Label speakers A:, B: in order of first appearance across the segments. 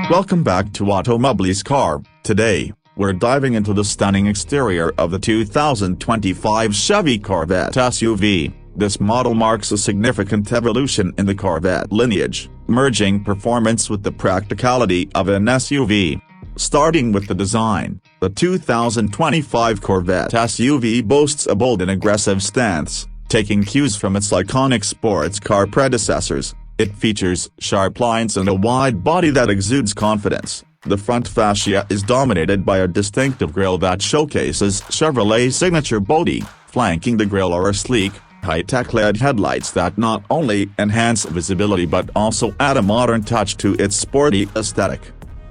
A: Welcome back to Automobile's Car. Today, we're diving into the stunning exterior of the 2025 Chevy Corvette SUV. This model marks a significant evolution in the Corvette lineage, merging performance with the practicality of an SUV. Starting with the design, the 2025 Corvette SUV boasts a bold and aggressive stance, taking cues from its iconic sports car predecessors. It features sharp lines and a wide body that exudes confidence. The front fascia is dominated by a distinctive grille that showcases Chevrolet's signature body. Flanking the grille are sleek, high-tech LED headlights that not only enhance visibility but also add a modern touch to its sporty aesthetic.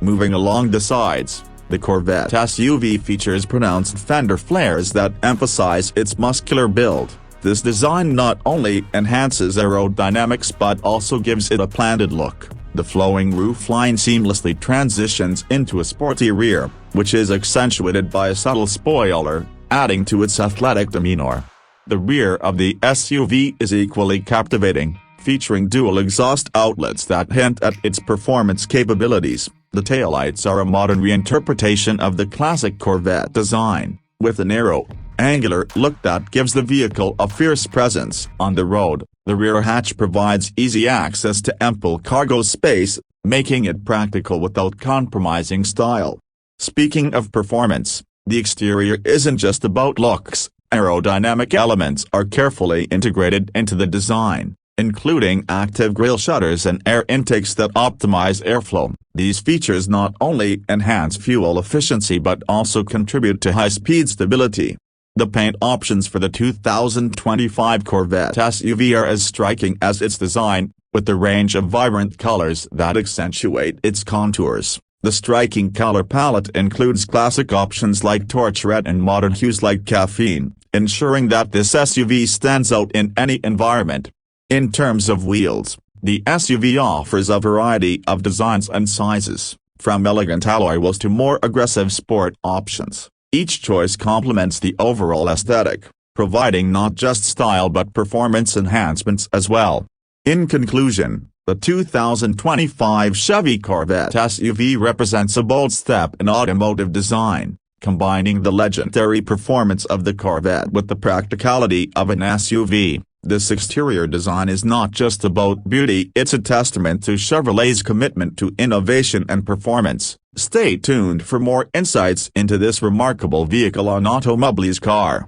A: Moving along the sides, the Corvette SUV features pronounced fender flares that emphasize its muscular build. This design not only enhances aerodynamics but also gives it a planted look. The flowing roofline seamlessly transitions into a sporty rear, which is accentuated by a subtle spoiler, adding to its athletic demeanor. The rear of the SUV is equally captivating, featuring dual exhaust outlets that hint at its performance capabilities. The taillights are a modern reinterpretation of the classic Corvette design, with a narrow, angular look that gives the vehicle a fierce presence on the road. The rear hatch provides easy access to ample cargo space, making it practical without compromising style. Speaking of performance, the exterior isn't just about looks. Aerodynamic elements are carefully integrated into the design, including active grille shutters and air intakes that optimize airflow. These features not only enhance fuel efficiency but also contribute to high-speed stability. The paint options for the 2025 Corvette SUV are as striking as its design, with a range of vibrant colors that accentuate its contours. The striking color palette includes classic options like torch red and modern hues like caffeine, ensuring that this SUV stands out in any environment. In terms of wheels, the SUV offers a variety of designs and sizes, from elegant alloy wheels to more aggressive sport options. Each choice complements the overall aesthetic, providing not just style but performance enhancements as well. In conclusion, the 2025 Chevy Corvette SUV represents a bold step in automotive design, combining the legendary performance of the Corvette with the practicality of an SUV. This exterior design is not just about beauty, it's a testament to Chevrolet's commitment to innovation and performance. Stay tuned for more insights into this remarkable vehicle on Automobile's Car.